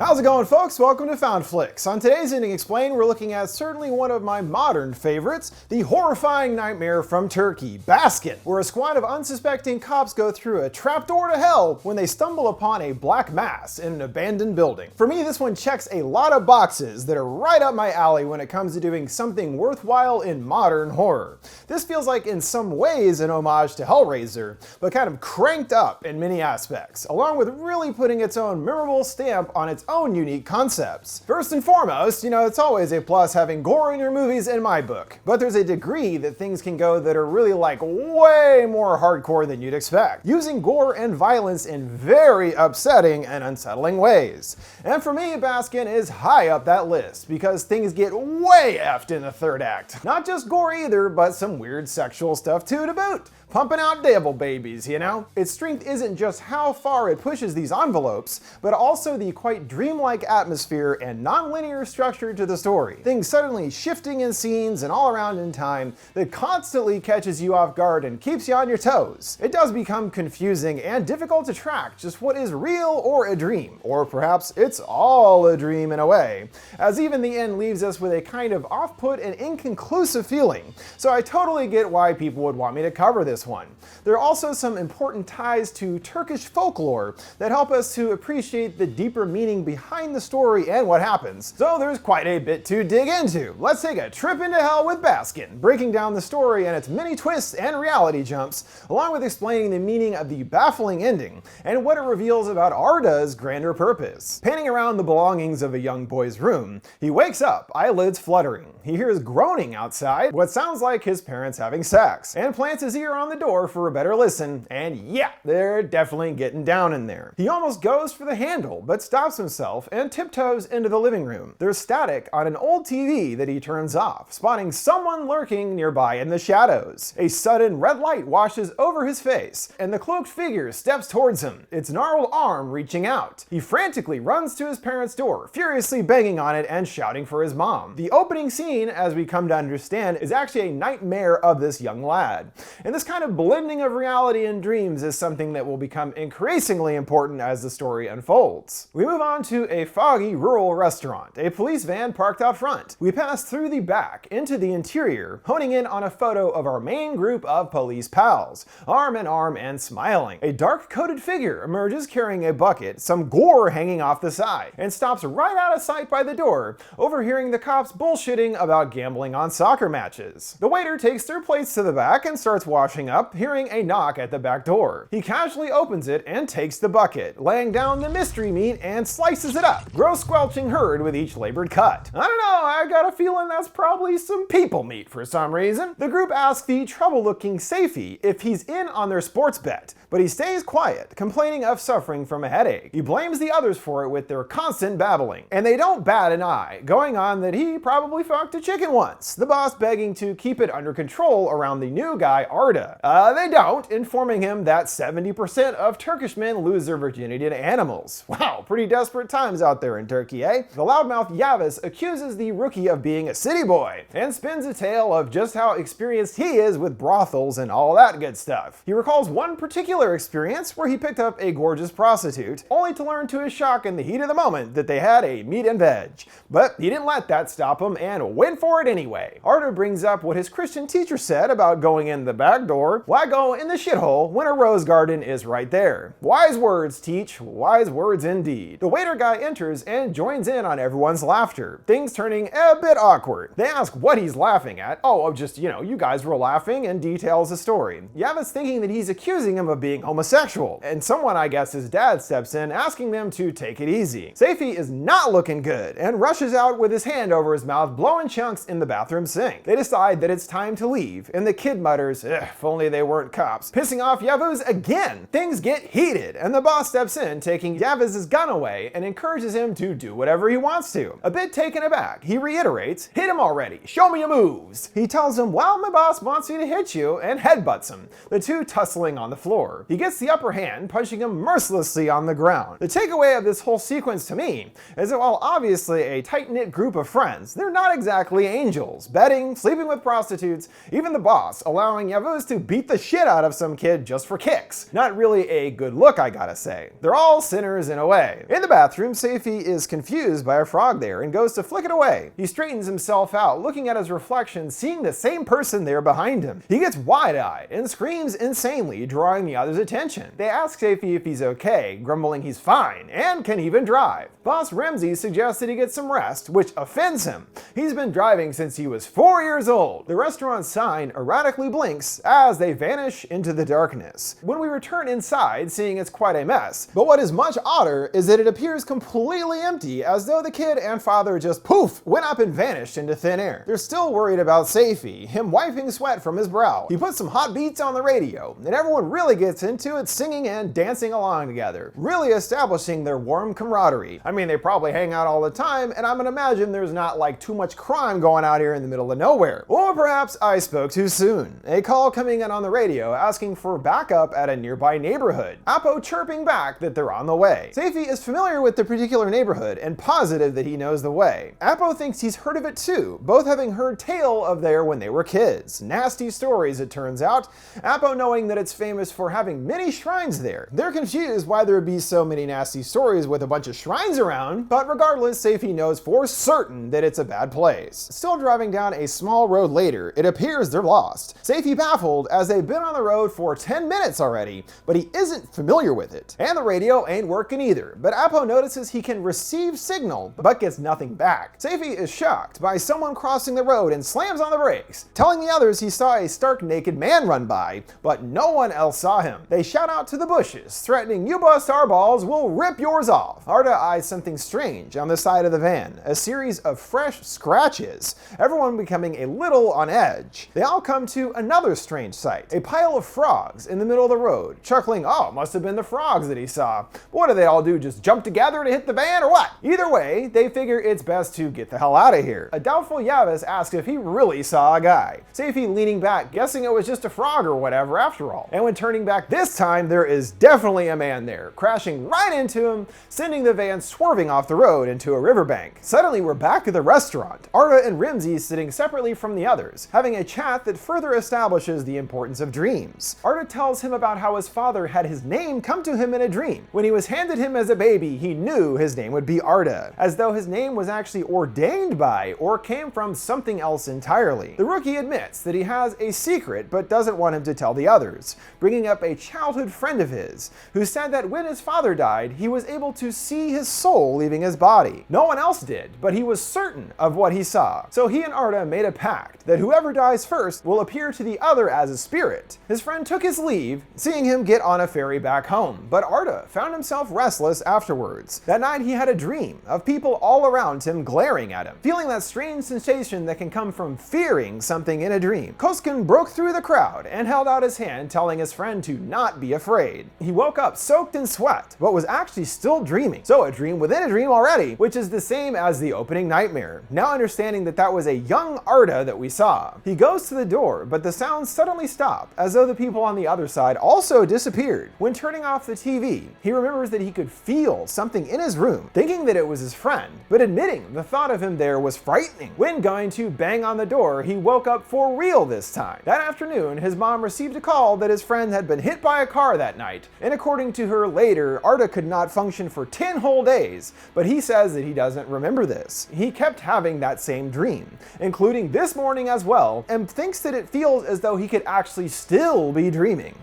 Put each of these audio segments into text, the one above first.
How's it going, folks? Welcome to FoundFlix. On today's Ending Explained, we're looking at certainly one of my modern favorites, the horrifying nightmare from Turkey, Baskin, where a squad of unsuspecting cops go through a trapdoor to hell when they stumble upon a black mass in an abandoned building. For me, this one checks a lot of boxes that are right up my alley when it comes to doing something worthwhile in modern horror. This feels like in some ways an homage to Hellraiser, but kind of cranked up in many aspects, along with really putting its own memorable stamp on its own unique concepts. First and foremost, it's always a plus having gore in your movies in my book, but there's a degree that things can go that are really like way more hardcore than you'd expect, using gore and violence in very upsetting and unsettling ways. And for me, Baskin is high up that list because things get way effed in the third act. Not just gore either, but some weird sexual stuff too to boot. Pumping out devil babies, Its strength isn't just how far it pushes these envelopes, but also the quite dreamlike atmosphere and non-linear structure to the story. Things suddenly shifting in scenes and all around in time that constantly catches you off guard and keeps you on your toes. It does become confusing and difficult to track just what is real or a dream, or perhaps it's all a dream in a way, as even the end leaves us with a kind of off-put and inconclusive feeling. So I totally get why people would want me to cover this one. There are also some important ties to Turkish folklore that help us to appreciate the deeper meaning behind the story and what happens. So there's quite a bit to dig into. Let's take a trip into hell with Baskin, breaking down the story and its many twists and reality jumps, along with explaining the meaning of the baffling ending and what it reveals about Arda's grander purpose. Panning around the belongings of a young boy's room, he wakes up, eyelids fluttering. He hears groaning outside, what sounds like his parents having sex, and plants his ear on the door for a better listen, and yeah, they're definitely getting down in there. He almost goes for the handle, but stops himself and tiptoes into the living room. There's static on an old TV that he turns off, spotting someone lurking nearby in the shadows. A sudden red light washes over his face, and the cloaked figure steps towards him, its gnarled arm reaching out. He frantically runs to his parents' door, furiously banging on it and shouting for his mom. The opening scene, as we come to understand, is actually a nightmare of this young lad. And this kind of blending of reality and dreams is something that will become increasingly important as the story unfolds. We move on to a foggy rural restaurant, a police van parked out front. We pass through the back into the interior, honing in on a photo of our main group of police pals, arm in arm and smiling. A dark-coated figure emerges carrying a bucket, some gore hanging off the side, and stops right out of sight by the door, overhearing the cops bullshitting about gambling on soccer matches. The waiter takes their plates to the back and starts washing up, hearing a knock at the back door. He casually opens it and takes the bucket, laying down the mystery meat and slices it up, gross squelching heard with each labored cut. I don't know, I got a feeling that's probably some people meat for some reason. The group asks the trouble-looking Safi if he's in on their sports bet, but he stays quiet, complaining of suffering from a headache. He blames the others for it with their constant babbling, and they don't bat an eye, going on that he probably fucked a chicken once, the boss begging to keep it under control around the new guy Arda. They don't, informing him that 70% of Turkish men lose their virginity to animals. Wow, pretty desperate times out there in Turkey, eh? The loudmouth Yavuz accuses the rookie of being a city boy, and spins a tale of just how experienced he is with brothels and all that good stuff. He recalls one particular experience where he picked up a gorgeous prostitute, only to learn to his shock in the heat of the moment that they had a meat and veg. But he didn't let that stop him and went for it anyway. Arda brings up what his Christian teacher said about going in the back door. Why go in the shithole when a rose garden is right there? Wise words, teach. Wise words indeed. The waiter guy enters and joins in on everyone's laughter, things turning a bit awkward. They ask what he's laughing at. Oh, just, you guys were laughing, and details the story. Yavuz thinking that he's accusing him of being homosexual, and someone, I guess his dad, steps in asking them to take it easy. Safi is not looking good and rushes out with his hand over his mouth, blowing chunks in the bathroom sink. They decide that it's time to leave, and the kid mutters, if only they weren't cops, pissing off Yavuz again. Things get heated, and the boss steps in, taking Yavuz's gun away and encourages him to do whatever he wants to. A bit taken aback, he reiterates, hit him already, show me your moves. He tells him, well, my boss wants me to hit you, and headbutts him, the two tussling on the floor. He gets the upper hand, punching him mercilessly on the ground. The takeaway of this whole sequence to me is that while obviously a tight-knit group of friends, they're not exactly angels, betting, sleeping with prostitutes, even the boss allowing Yavuz to beat the shit out of some kid just for kicks. Not really a good look, I gotta say. They're all sinners in a way. In the bathroom, bathroom, Seifi is confused by a frog there and goes to flick it away. He straightens himself out, looking at his reflection, seeing the same person there behind him. He gets wide-eyed and screams insanely, drawing the others' attention. They ask Seifi if he's okay, grumbling he's fine and can even drive. Boss Ramsey suggests that he get some rest, which offends him. He's been driving since he was 4 years old. The restaurant sign erratically blinks as they vanish into the darkness. When we return inside, seeing it's quite a mess. But what is much odder is that it appears completely empty, as though the kid and father just poof, went up and vanished into thin air. They're still worried about Seifi, him wiping sweat from his brow. He puts some hot beats on the radio, and everyone really gets into it, singing and dancing along together, really establishing their warm camaraderie. I mean, they probably hang out all the time, and I'm gonna imagine there's not like too much crime going out here in the middle of nowhere. Or perhaps I spoke too soon. A call coming in on the radio asking for backup at a nearby neighborhood. Apo chirping back that they're on the way. Seifi is familiar with the particular neighborhood and positive that he knows the way. Apo thinks he's heard of it too, both having heard tale of there when they were kids. Nasty stories, it turns out. Apo knowing that it's famous for having many shrines there. They're confused why there would be so many nasty stories with a bunch of shrines around, but regardless, Seifi knows for certain that it's a bad place. Still driving down a small road later, it appears they're lost. Seifi baffled as they've been on the road for 10 minutes already, but he isn't familiar with it. And the radio ain't working either, but Apo notices he can receive signal, but gets nothing back. Seifi is shocked by someone crossing the road and slams on the brakes, telling the others he saw a stark naked man run by, but no one else saw him. They shout out to the bushes, threatening, "You bust our balls, we'll rip yours off." Arda eyes something strange on the side of the van, a series of fresh scratches, everyone becoming a little on edge. They all come to another strange sight, a pile of frogs in the middle of the road, chuckling, "Oh, it must have been the frogs that he saw. What do they all do, just jump together to hit the van or what?" Either way, they figure it's best to get the hell out of here. A doubtful Yavis asks if he really saw a guy. Seifi leaning back, guessing it was just a frog or whatever after all. And when turning back this time, there is definitely a man there, crashing right into him, sending the van swerving off the road into a riverbank. Suddenly, we're back at the restaurant. Arda and Rimsey sitting separately from the others, having a chat that further establishes the importance of dreams. Arda tells him about how his father had his name come to him in a dream. When he was handed him as a baby, he knew his name would be Arda, as though his name was actually ordained by or came from something else entirely. The rookie admits that he has a secret but doesn't want him to tell the others, bringing up a childhood friend of his who said that when his father died, he was able to see his soul leaving his body. No one else did, but he was certain of what he saw. So he and Arda made a pact that whoever dies first will appear to the other as a spirit. His friend took his leave, seeing him get on a ferry back home, but Arda found himself restless afterwards. That night he had a dream of people all around him glaring at him, feeling that strange sensation that can come from fearing something in a dream. Koskin broke through the crowd and held out his hand, telling his friend to not be afraid. He woke up soaked in sweat, but was actually still dreaming. So a dream within a dream already, which is the same as the opening nightmare. Now understanding that that was a young Arda that we saw. He goes to the door, but the sounds suddenly stop, as though the people on the other side also disappeared. When turning off the TV, he remembers that he could feel something in his room, thinking that it was his friend, but admitting the thought of him there was frightening. When going to bang on the door, he woke up for real this time. That afternoon, his mom received a call that his friend had been hit by a car that night, and according to her later, Arda could not function for 10 whole days, but he says that he doesn't remember this. He kept having that same dream, including this morning as well, and thinks that it feels as though he could actually still be dreaming.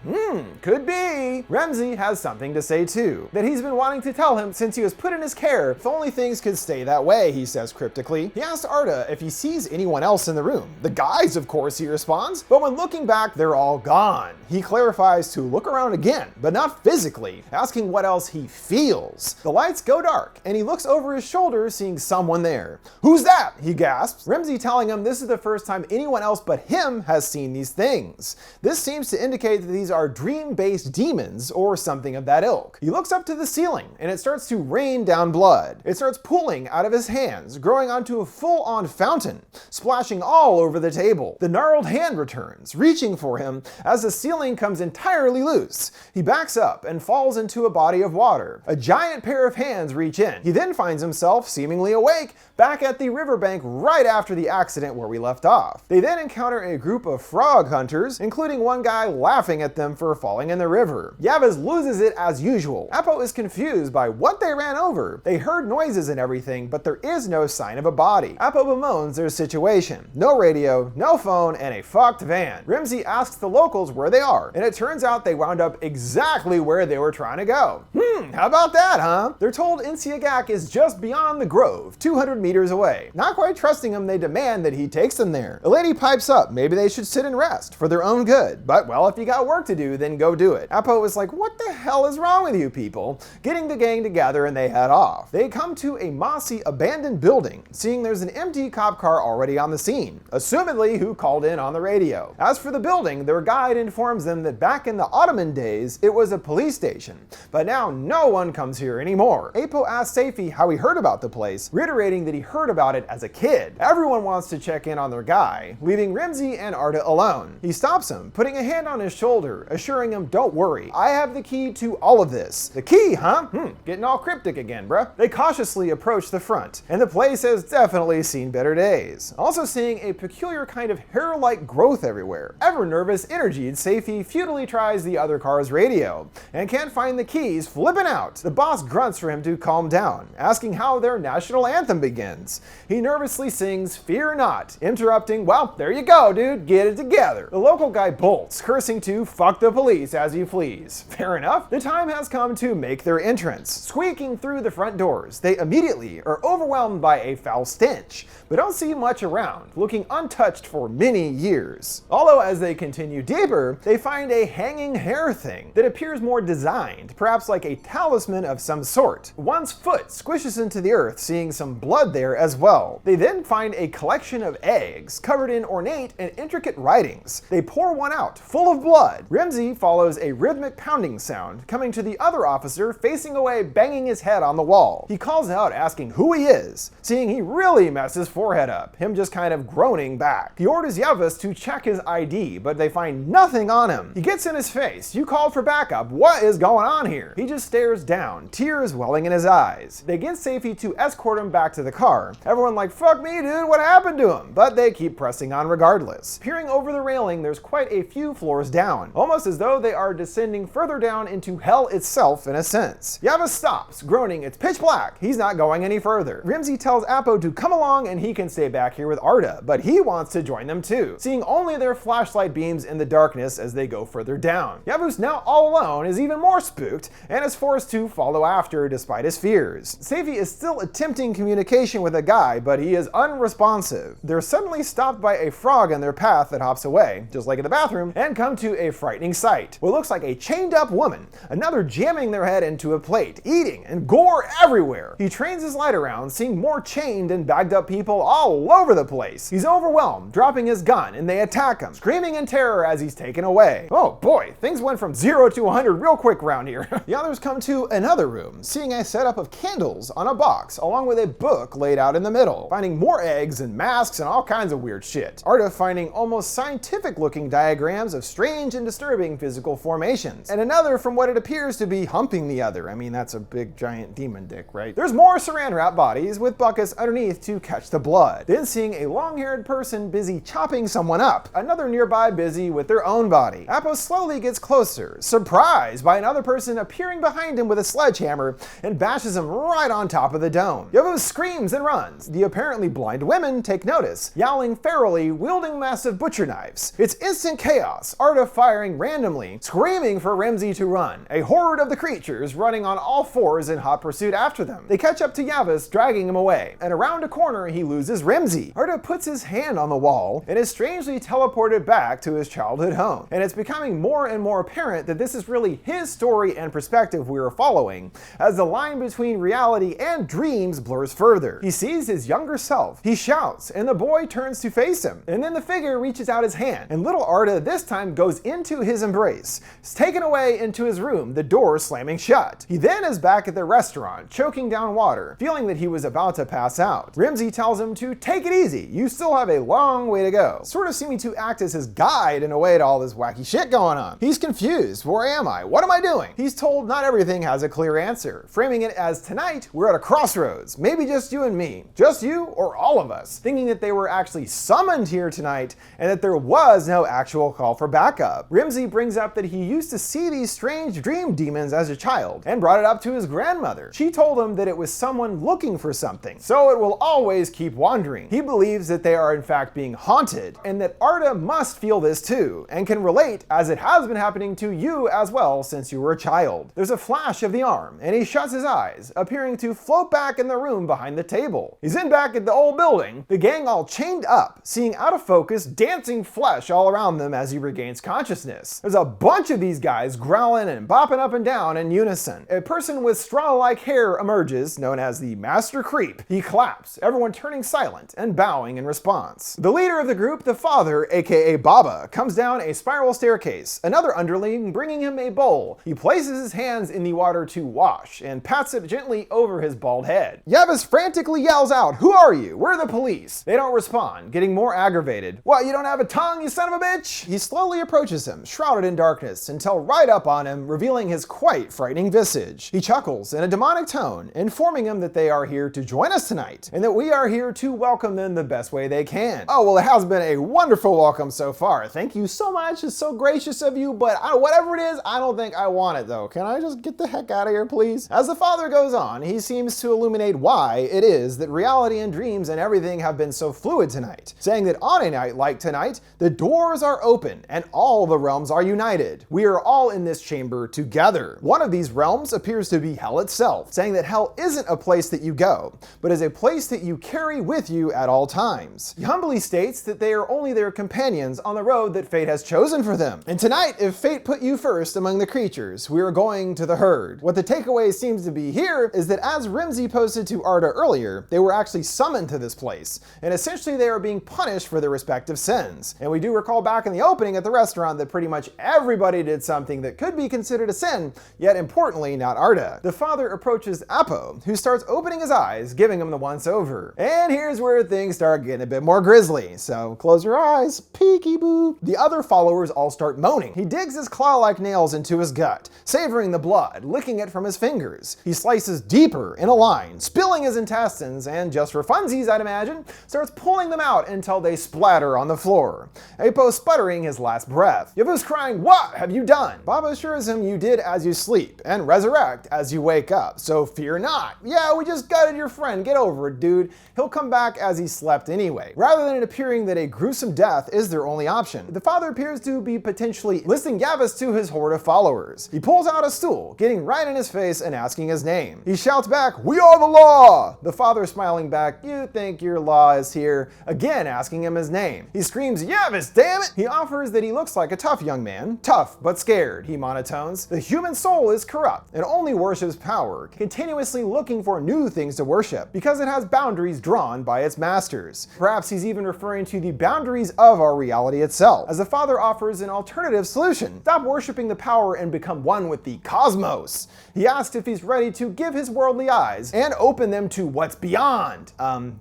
Could be. Ramsey has something to say too, that he's been wanting to tell him since he was put in his care. If only things could stay that way, he says cryptically. He asks Arda if he sees anyone else in the room. The guys, of course, he responds, but when looking back, they're all gone. He clarifies to look around again, but not physically, asking what else he feels. The lights go dark, and he looks over his shoulder, seeing someone there. "Who's that?" he gasps. Ramsey telling him this is the first time anyone else but him has seen these things. This seems to indicate that these are dream-based demons or something of that ilk. He looks up to the ceiling, and it starts to rain down blood. It starts pooling out of his hands, growing onto a full-on fountain, splashing all over the table. The gnarled hand returns, reaching for him as the ceiling comes entirely loose. He backs up and falls into a body of water. A giant pair of hands reach in. He then finds himself, seemingly awake, back at the riverbank right after the accident where we left off. They then encounter a group of frog hunters, including one guy laughing at them for falling in the river. Yavuz loses it as usual. Apo is confused by what what they ran over. They heard noises and everything, but there is no sign of a body. Apo bemoans their situation. No radio, no phone, and a fucked van. Rimsey asks the locals where they are, and it turns out they wound up exactly where they were trying to go. How about that, huh? They're told Insiagak is just beyond the grove, 200 meters away. Not quite trusting him, they demand that he takes them there. A lady pipes up, maybe they should sit and rest, for their own good. But, well, if you got work to do, then go do it. Apo is like, what the hell is wrong with you people? Getting the gang together and they head off. They come to a mossy, abandoned building, seeing there's an empty cop car already on the scene, assumedly who called in on the radio. As for the building, their guide informs them that back in the Ottoman days, it was a police station, but now no one comes here anymore. Apo asks Safi how he heard about the place, reiterating that he heard about it as a kid. Everyone wants to check in on their guy, leaving Rimsey and Arda alone. He stops him, putting a hand on his shoulder, assuring him, don't worry, I have the key to all of this. The key, huh? Getting all cryptic again, bruh. They cautiously approach the front, and the place has definitely seen better days. Also seeing a peculiar kind of hair-like growth everywhere. Ever nervous, energied, Safi futilely tries the other car's radio, and can't find the keys, flipping out. The boss grunts for him to calm down, asking how their national anthem begins. He nervously sings, "Fear Not," interrupting, well, there you go, dude, get it together. The local guy bolts, cursing to fuck the police as he flees. Fair enough. The time has come to make their entrance. Squeaking through the front doors, they immediately are overwhelmed by a foul stench, but don't see much around, looking untouched for many years. Although as they continue deeper, they find a hanging hair thing that appears more designed, perhaps like a talisman of some sort. One's foot squishes into the earth, seeing some blood there as well. They then find a collection of eggs covered in ornate and intricate writings. They pour one out, full of blood. Rimsey follows a rhythmic pounding sound, coming to the other officer facing away, banging his head on the wall. He calls out asking who he is, seeing he really messed his forehead up, him just kind of groaning back. He orders Yavuz to check his ID, but they find nothing on him. He gets in his face, you called for backup, what is going on here? He just stares down, tears welling in his eyes. They get Safi to escort him back to the car. Everyone like, fuck me dude, what happened to him? But they keep pressing on regardless. Peering over the railing, there's quite a few floors down, almost as though they are descending further down into hell itself in a sense. Yavuz stops, groaning, it's pitch black. He's not going any further. Rimsey tells Apo to come along and he can stay back here with Arda, but he wants to join them too, seeing only their flashlight beams in the darkness as they go further down. Yavuz, now all alone, is even more spooked and is forced to follow after despite his fears. Safi is still attempting communication with a guy, but he is unresponsive. They're suddenly stopped by a frog in their path that hops away, just like in the bathroom, and come to a frightening sight. What looks like a chained up woman, another jamming their head into a plate, eating, and gore everywhere. He trains his light around, seeing more chained and bagged up people all over the place. He's overwhelmed, dropping his gun, and they attack him, screaming in terror as he's taken away. Oh boy, things went from 0 to 100 real quick around here. The others come to another room, seeing a setup of candles on a box, along with a book laid out in the middle, finding more eggs and masks and all kinds of weird shit. Arda finding almost scientific looking diagrams of strange and disturbing physical formations, and another from what it appears to be humping the other. I mean, that's a big giant demon dick, right? There's more saran wrap bodies with buckets underneath to catch the blood. Then seeing a long-haired person busy chopping someone up, another nearby busy with their own body. Apo slowly gets closer, surprised by another person appearing behind him with a sledgehammer and bashes him right on top of the dome. Yavuz screams and runs. The apparently blind women take notice, yowling ferally, wielding massive butcher knives. It's instant chaos, Arda firing randomly, screaming for Rimsey to run, a horde of the creatures running on all fours in hot pursuit after them. They catch up to Yavuz, dragging him away, and around a corner he loses Rimsey. Arda puts his hand on the wall and is strangely teleported back to his childhood home, and it's becoming more and more apparent that this is really his story and perspective we are following, as the line between reality and dreams blurs further. He sees his younger self, he shouts, and the boy turns to face him, and then the figure reaches out his hand, and little Arda this time goes into his embrace, is taken away into his room, the door slamming shut. He then is back at the restaurant, choking down water, feeling that he was about to pass out. Rimsey tells him to take it easy, you still have a long way to go, sort of seeming to act as his guide in a way to all this wacky shit going on. He's confused, where am I? What am I doing? He's told not everything has a clear answer, framing it as tonight we're at a crossroads, maybe just you and me, just you or all of us, thinking that they were actually summoned here tonight and that there was no actual call for backup. Rimsey brings up that he used to see these strange dream demons as a child and brought it up to his grandmother. She told him that it was someone looking for something, so it will always keep wandering. He believes that they are in fact being haunted, and that Arda must feel this too, and can relate, as it has been happening to you as well since you were a child. There's a flash of the arm, and he shuts his eyes, appearing to float back in the room behind the table. He's in back at the old building, the gang all chained up, seeing out of focus, dancing flesh all around them as he regains consciousness. There's a bunch of these guys growling and bopping up and down in unison. A person with straw-like hair emerges, known as the Master Creep. He claps, everyone turning silent and bowing in response. The leader of the group, the father, aka Baba, comes down a spiral staircase, another underling bringing him a bowl. He places his hands in the water to wash and pats it gently over his bald head. Yavis frantically yells out, "Who are you? We're the police." They don't respond, getting more aggravated. "What, you don't have a tongue, you son of a bitch?" He slowly approaches him, shrouded in darkness, until right up on him, revealing his quite frightening visage. He chuckles in a demonic tone, informing him that they are here to join us tonight, and that we are here to welcome them the best way they can. "Oh, well, it has been a wonderful welcome so far. Thank you so much. It's so gracious of you, but whatever it is, I don't think I want it though. Can I just get the heck out of here, please?" As the father goes on, he seems to illuminate why it is that reality and dreams and everything have been so fluid tonight, saying that on a night like tonight, the doors are open and all the realms are united. We are all in this chamber together. One of these realms appears to be hell itself, saying that hell isn't a place that you go, but is a place that you carry with you at all times. He humbly states that they are only their companions on the road that fate has chosen for them. And tonight, if fate put you first among the creatures, we are going to the herd. What the takeaway seems to be here is that, as Rimsey posted to Arda earlier, they were actually summoned to this place, and essentially they are being punished for their respective sins. And we do recall back in the opening at the restaurant that pretty much everybody did something that could be considered a sin, yet importantly not Arda. The father approaches Apo, who starts opening his eyes, giving him the once over. And here's where things start getting a bit more grisly, so close your eyes, peeky boo. The other followers all start moaning. He digs his claw-like nails into his gut, savoring the blood, licking it from his fingers. He slices deeper in a line, spilling his intestines, and just for funsies, I'd imagine, starts pulling them out until they splatter on the floor. Apo sputtering his last breath. Yavu's crying, "What have you done?" Baba assures him, "You did as you sleep, and resurrect as you wake up, so fear not. Yeah, we just gutted your friend, get over it, dude. He'll come back as he slept anyway." Rather than it appearing that a gruesome death is their only option, the father appears to be potentially listing Yavis to his horde of followers. He pulls out a stool, getting right in his face and asking his name. He shouts back, "We are the law!" The father smiling back, "You think your law is here?" Again asking him his name. He screams, "Yavis, damn it!" He offers that he looks like a tough young man. Tough, but scared, he monotones. The human soul is corrupt and only worships power, continuously looking for new things to worship, because it has boundaries drawn by its masters. Perhaps he's even referring to the boundaries of our reality itself, as the father offers an alternative solution. Stop worshiping the power and become one with the cosmos. He asks if he's ready to give his worldly eyes and open them to what's beyond.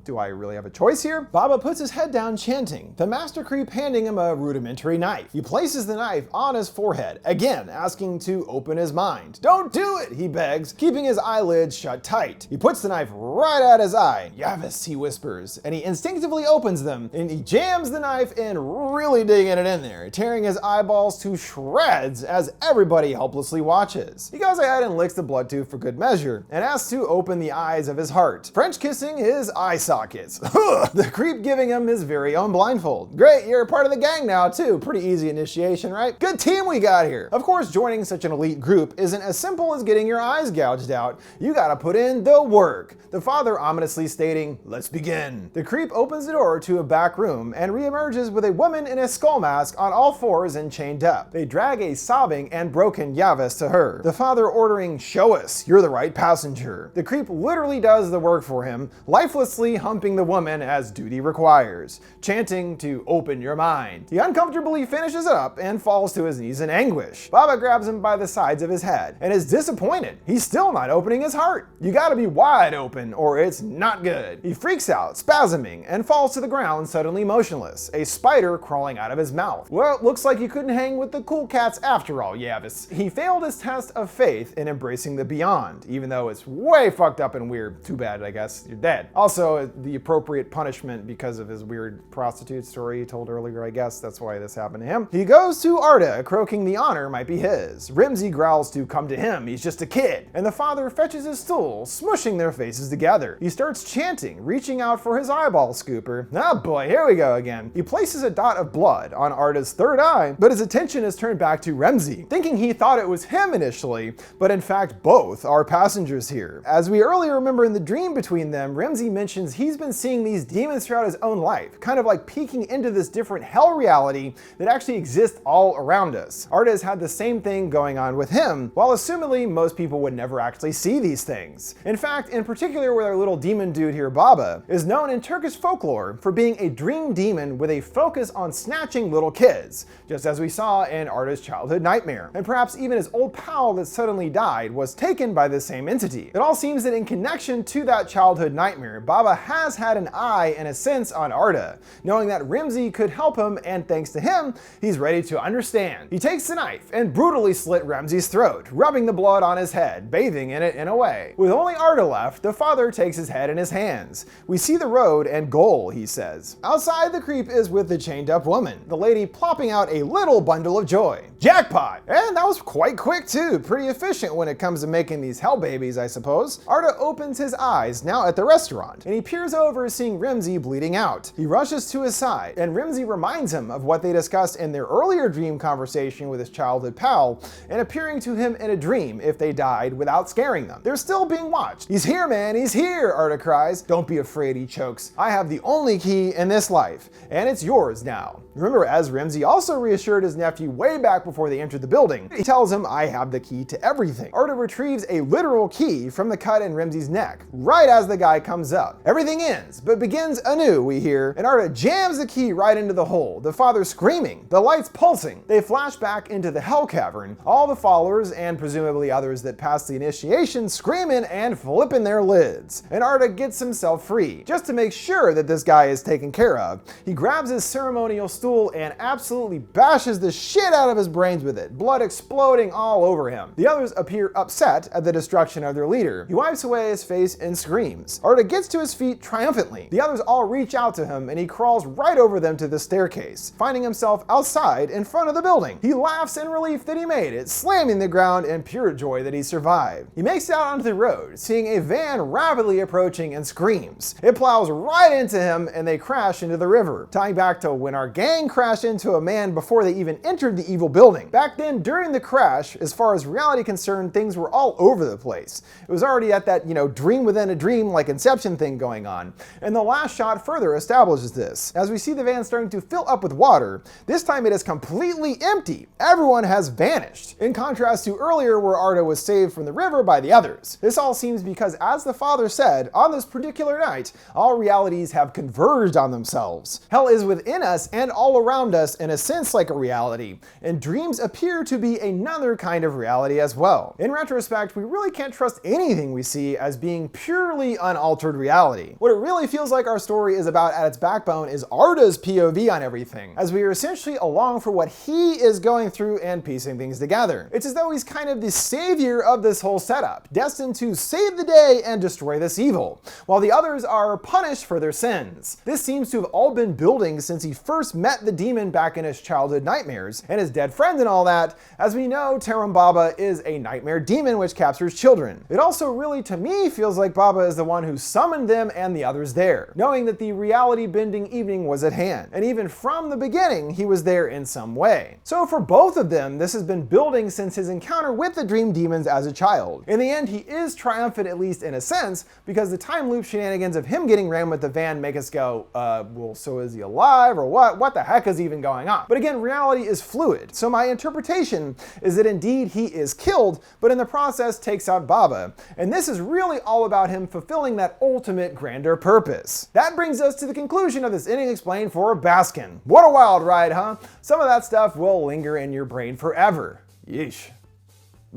Do I really have a choice here? Baba puts his head down chanting, the Master Creep handing him a rudimentary knife. He places the knife on his forehead, again asking to open his mind. "Don't do it," he begs, keeping his eyelids shut tight. He puts the knife right at his eye. "Yavis," he whispers, and he instinctively opens them, and he jams the knife in, really digging it in there, tearing his eyeballs to shreds as everybody helplessly watches. He goes ahead and licks the blood tooth for good measure, and asks to open the eyes of his heart, French kissing his eye sockets. The creep giving him his very own blindfold. "Great, you're a part of the gang now too. Pretty easy initiation, right? Good team we got here." Of course, joining such an elite group isn't as simple as getting your eyes gouged out. You gotta put in the work. The father ominously stating, "Let's begin." The creep opens the door to a back room and reemerges with a woman in a skull mask on all fours and chained up. They drag a sobbing and broken Yavis to her. The father ordering, "Show us, you're the right passenger." The creep literally does the work for him, lifelessly humping the woman as duty requires, chanting to open your mind. He uncomfortably finishes it up and falls to his knees in anguish. Baba grabs him by the sides of his head and is disappointed. He's still not opening his heart. You gotta be wide open or it's not good. He freaks out, spasming, and falls to the ground suddenly motionless, a spider crawling out of his mouth. Well, looks like you couldn't hang with the cool cats after all, Yavis. He failed his test of faith in embracing the beyond, even though it's way fucked up and weird. Too bad, I guess. You're dead. Also, the appropriate punishment because of his weird prostitute story he told earlier, I guess. That's why this happened to him. He goes to Arda, croaking the honor might be his. Rimsey growls to come to him. He's just a kid. kid!" And the father fetches his stool, smushing their faces together. He starts chanting, reaching out for his eyeball scooper. Oh boy, here we go again. He places a dot of blood on Arda's third eye, but his attention is turned back to Remzi, thinking he thought it was him initially, but in fact both are passengers here. As we earlier remember in the dream between them, Remzi mentions he's been seeing these demons throughout his own life, kind of like peeking into this different hell reality that actually exists all around us. Arda has had the same thing going on with him, while assumedly most people would never actually see these things. In fact, in particular with our little demon dude here, Baba, is known in Turkish folklore for being a dream demon with a focus on snatching little kids, just as we saw in Arda's childhood nightmare. And perhaps even his old pal that suddenly died was taken by the same entity. It all seems that in connection to that childhood nightmare, Baba has had an eye and a sense on Arda, knowing that Remzi could help him, and thanks to him, he's ready to understand. He takes the knife and brutally slit Remzi's throat, rubbing the blood on his head, bathing in it in a way. With only Arda left, the father takes his head in his hands. "We see the road and goal," he says. Outside, the creep is with the chained up woman, the lady plopping out a little bundle of joy. Jackpot! And that was quite quick too, pretty efficient when it comes to making these hell babies, I suppose. Arda opens his eyes, now at the restaurant, and he peers over, seeing Remzi bleeding out. He rushes to his side, and Remzi reminds him of what they discussed in their earlier dream conversation with his childhood pal, and appearing to him in a dream if they died without scaring them. They're still being watched. "He's here, man, he's here," Arda cries. "Don't be afraid," he chokes. "I have the only key in this life, and it's yours now." Remember, as Remzi also reassured his nephew way back before they entered the building, he tells him, "I have the key to everything." Arda retrieves a literal key from the cut in Remzi's neck, right as the guy comes up. Everything ends, but begins anew, we hear, and Arda jams the key right into the hole, the father screaming, the lights pulsing. They flash back into the hell cavern, all the followers, and presumably others that passed the initiation, screaming and flipping their lids. And Arda gets himself free. Just to make sure that this guy is taken care of, he grabs his ceremonial stool and absolutely bashes the shit out of his brains with it, blood exploding all over him. The others appear upset at the destruction of their leader. He wipes away his face and screams. Arda gets to his feet triumphantly. The others all reach out to him, and he crawls right over them to the staircase, finding himself outside in front of the building. He laughs in relief that he made it, slamming the ground in pure joy that he survived. He makes it out onto the road, seeing a van rapidly approaching, and screams. It plows right into him, and they crash into the river, tying back to when our gang crashed into a man before they even entered the evil building. Back then, during the crash, as far as reality concerned, things were all over the place. It was already at that, dream within a dream, like Inception thing going on. And the last shot further establishes this. As we see the van starting to fill up with water, this time it is completely empty. Everyone has vanished. In contrast to earlier where Arda was saved from the river by the others. This all seems because, as the father said, on this particular night, all realities have converged on themselves. Hell is within us and all around us in a sense like a reality, and dreams appear to be another kind of reality as well. In retrospect, we really can't trust anything we see as being purely unaltered reality. What it really feels like our story is about at its backbone is Arda's POV on everything, as we are essentially along for what he is going through and piecing things together. It's as though he's kind of the savior of this whole setup, destined to save the day and destroy this evil, while the others are punished for their sins. This seems to have all been building since he first met the demon back in his childhood nightmares, and his dead friend and all that. As we know, Taram Baba is a nightmare demon which captures children. It also really, to me, feels like Baba is the one who summoned them and the others there, knowing that the reality-bending evening was at hand, and even from the beginning, he was there in some way. So for both of them, this has been building since his encounter with the dream demons as a child. In the end, he is triumphant, at least in a sense, because the time loop shenanigans of him getting rammed with the van make us go, well, so is he alive or what? What the heck is even going on? But again, reality is fluid, so my interpretation is that indeed he is killed, but in the process takes out Baba, and this is really all about him fulfilling that ultimate grander purpose. That brings us to the conclusion of this ending explained for Baskin. What a wild ride, huh? Some of that stuff will linger in your brain forever. Yeesh.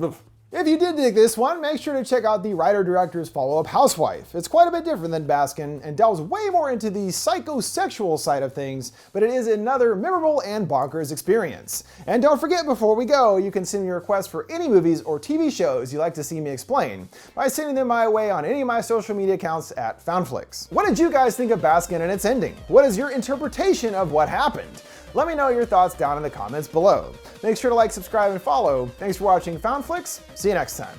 Oof. If you did dig this one, make sure to check out the writer-director's follow-up Housewife. It's quite a bit different than Baskin and delves way more into the psychosexual side of things, but it is another memorable and bonkers experience. And don't forget, before we go, you can send me requests for any movies or TV shows you'd like to see me explain by sending them my way on any of my social media accounts at FoundFlix. What did you guys think of Baskin and its ending? What is your interpretation of what happened? Let me know your thoughts down in the comments below. Make sure to like, subscribe, and follow. Thanks for watching FoundFlix. See you next time.